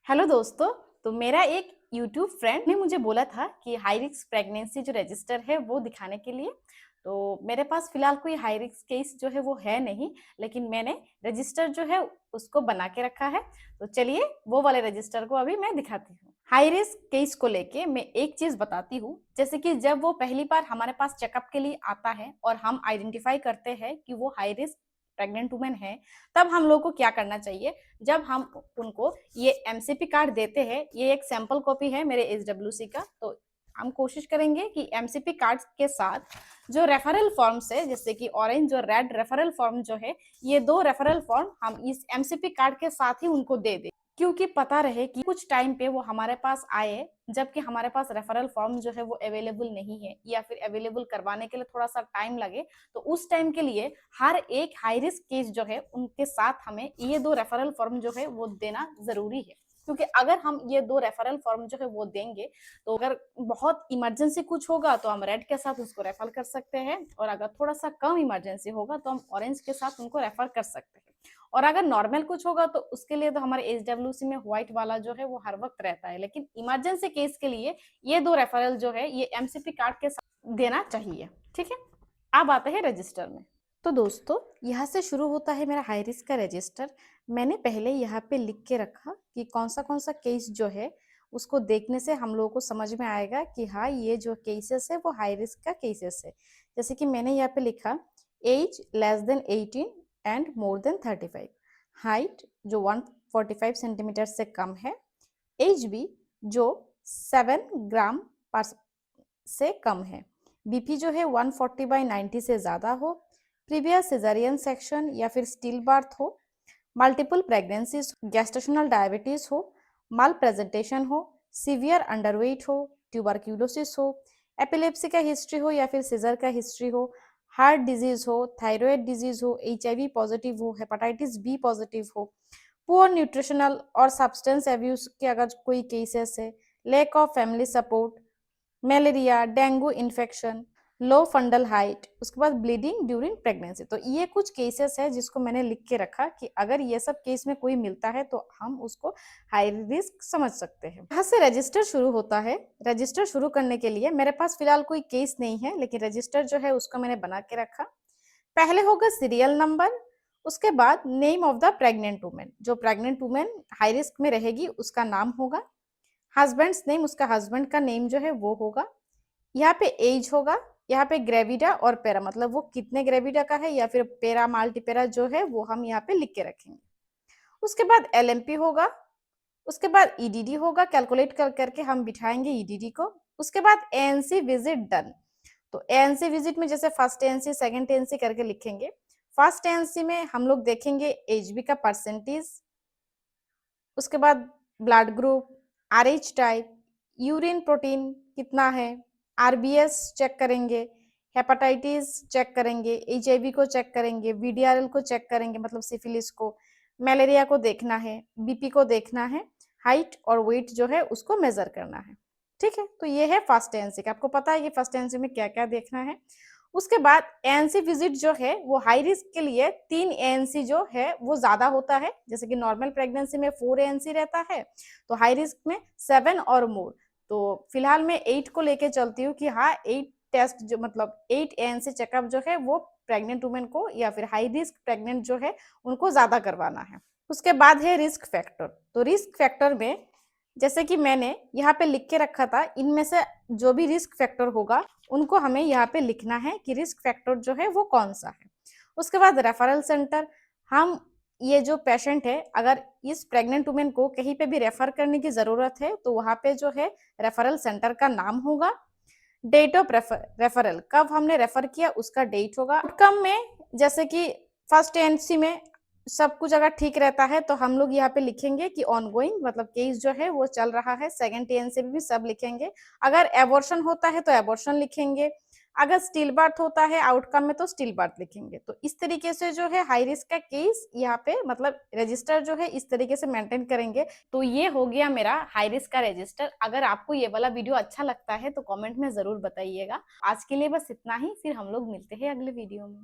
Hello दोस्तों। तो मेरा एक यूट्यूब फ्रेंड ने मुझे बोला था कि हाई रिस्क प्रेगनेंसी जो रजिस्टर है वो दिखाने के लिए। तो मेरे पास फिलहाल कोई हाई रिस्क केस जो है वो है नहीं, लेकिन मैंने रजिस्टर जो है उसको बना के रखा है। तो चलिए वो वाले रजिस्टर को अभी मैं दिखाती हूँ। हाई रिस्क केस को लेके मैं एक चीज बताती हूँ, जैसे कि जब वो पहली बार हमारे पास चेकअप के लिए आता है और हम आइडेंटिफाई करते हैं कि वो हाई रिस्क प्रेग्नेंट वुमेन है, तब हम लोग को क्या करना चाहिए। जब हम उनको ये एमसीपी कार्ड देते हैं, ये एक सैंपल कॉपी है मेरे एसडब्ल्यूसी का, तो हम कोशिश करेंगे कि एमसीपी कार्ड के साथ जो रेफरल फॉर्म्स है, जैसे कि ऑरेंज और रेड रेफरल फॉर्म जो है, ये दो रेफरल फॉर्म हम इस एमसीपी कार्ड के साथ ही उनको दे दें, क्योंकि पता रहे कि कुछ टाइम पे वो हमारे पास आए जबकि हमारे पास रेफरल फॉर्म जो है वो अवेलेबल नहीं है या फिर अवेलेबल करवाने के लिए थोड़ा सा टाइम लगे। तो उस टाइम के लिए हर एक हाई रिस्क केस जो है उनके साथ हमें ये दो रेफरल फॉर्म जो है वो देना जरूरी है, क्योंकि अगर हम ये दो रेफरल फॉर्म जो है वो देंगे तो अगर बहुत इमरजेंसी कुछ होगा तो हम रेड के साथ उसको रेफर कर सकते हैं, और अगर थोड़ा सा कम इमरजेंसी होगा तो हम ऑरेंज के साथ उनको रेफर कर सकते हैं। और अगर नॉर्मल कुछ होगा तो उसके लिए तो हमारे एसडब्ल्यूसी में व्हाइट वाला जो है वो हर वक्त रहता है, लेकिन इमरजेंसी केस के लिए ये दो रेफरल जो है ये एमसीपी कार्ड के साथ देना चाहिए। ठीक है, अब आते हैं रजिस्टर में। तो दोस्तों, यहाँ से शुरू होता है मेरा हाई रिस्क का रजिस्टर। मैंने पहले यहाँ पे लिख के रखा कि कौन सा केस जो है उसको देखने से हम लोगों को समझ में आएगा कि हाँ, ये जो केसेस है वो हाई रिस्क का केसेस है। जैसे कि मैंने यहाँ पे लिखा age less than 18 and more than 35, height जो 145 सेंटीमीटर से कम है, एच बी जो 7 ग्राम पर से कम है, बीपी जो है 140/90 से ज्यादा हो, प्रीवियस सिजेरियन सेक्शन या फिर स्टिल बर्थ हो, मल्टीपल प्रेगनेंसीज, गेस्टेशनल डायबिटीज हो, माल प्रेजेंटेशन हो, सीवियर अंडरवेट हो, ट्यूबरक्यूलोसिस हो, एपिलेप्सी का हिस्ट्री हो या फिर सीजर का हिस्ट्री हो, हार्ट डिजीज हो, थायराइड डिजीज हो, एचआईवी पॉजिटिव हो, हेपेटाइटिस बी पॉजिटिव हो, पुअर न्यूट्रिशनल और सब्सटेंस एब्यूज के अगर कोई केसेस है, lack of family support, malaria, dengue infection, low fundal height, उसके बाद ब्लीडिंग ड्यूरिंग प्रेगनेंसी। तो ये कुछ केसेस है जिसको मैंने लिख के रखा कि अगर ये सब केस में कोई मिलता है तो हम उसको हाई रिस्क समझ सकते हैं। यहाँ से रजिस्टर शुरू होता है। रजिस्टर शुरू करने के लिए मेरे पास फिलहाल कोई केस नहीं है, लेकिन रजिस्टर जो है उसको मैंने बना के रखा। पहले होगा सीरियल नंबर, उसके बाद name of the pregnant women, जो प्रेग्नेंट वुमेन हाई रिस्क में रहेगी उसका नाम होगा, हस्बैंड्स नेम, उसका हस्बैंड का नेम जो है वो होगा, यहाँ पे एज होगा, यहाँ पे ग्रेविडा और पेरा, मतलब वो कितने ग्रेविडा का है या फिर पेरा मल्टीपेरा जो है वो हम यहाँ पे लिख के रखेंगे। उसके बाद एलएमपी होगा, उसके बाद ईडीडी होगा, कैलकुलेट कर करके हम बिठाएंगे ईडीडी को। उसके बाद एएनसी विजिट डन। तो एएनसी विजिट में जैसे फर्स्ट एएनसी सेकंड एएनसी करके लिखेंगे। फर्स्ट एएनसी में हम लोग देखेंगे एचबी का परसेंटेज, उसके बाद blood group, RH type, urine protein कितना है, आरबीएस चेक करेंगे, हेपेटाइटिस चेक करेंगे, एचआईवी को चेक करेंगे, वीडीआरएल को चेक करेंगे मतलब सिफिलिस को, मलेरिया को देखना है, बीपी को देखना है, हाइट और वेट जो है उसको मेजर करना है। ठीक है, तो ये है फर्स्ट एएनसी का। आपको पता है कि फर्स्ट एएनसी में क्या क्या देखना है। उसके बाद एएनसी विजिट जो है वो हाई रिस्क के लिए 3 एएनसी जो है वो ज्यादा होता है, जैसे कि नॉर्मल प्रेगनेंसी में 4 एएनसी रहता है, तो हाई रिस्क में 7 और मोर। तो फिलहाल मैं 8 को लेके चलती हूँ कि हाँ, 8 टेस्ट जो मतलब 8 एएनसी चेकअप जो है वो प्रेग्नेंट वुमेन को या फिर हाई रिस्क प्रेग्नेंट जो है उनको ज्यादा करवाना है। उसके बाद है रिस्क फैक्टर। तो रिस्क फैक्टर में जैसे कि मैंने यहाँ पे लिख के रखा था, इनमें से जो भी रिस्क फैक्टर होगा उनको हमें यहाँ पे लिखना है कि रिस्क फैक्टर जो है वो कौन सा है। उसके बाद रेफरल सेंटर, हम ये जो पेशेंट है अगर इस प्रेग्नेंट वुमेन को कहीं पे भी रेफर करने की जरूरत है तो वहां पे जो है रेफरल सेंटर का नाम होगा, डेट ऑफ रेफरल, कब हमने रेफर किया उसका डेट होगा। आउटकम में जैसे कि फर्स्ट एएनसी में सब कुछ अगर ठीक रहता है तो हम लोग यहाँ पे लिखेंगे कि ऑनगोइंग, मतलब केस जो है वो चल रहा है। सेकंड एएनसी में भी सब लिखेंगे। अगर एबॉर्शन होता है तो एबॉर्शन लिखेंगे, अगर स्टिल बर्थ होता है आउटकम में तो स्टिल बर्थ लिखेंगे। तो इस तरीके से जो है हाई रिस्क का केस यहाँ पे मतलब रजिस्टर जो है इस तरीके से मेंटेन करेंगे। तो ये हो गया मेरा हाई रिस्क का रजिस्टर। अगर आपको ये वाला वीडियो अच्छा लगता है तो कमेंट में जरूर बताइएगा। आज के लिए बस इतना ही, फिर हम लोग मिलते हैं अगले वीडियो में।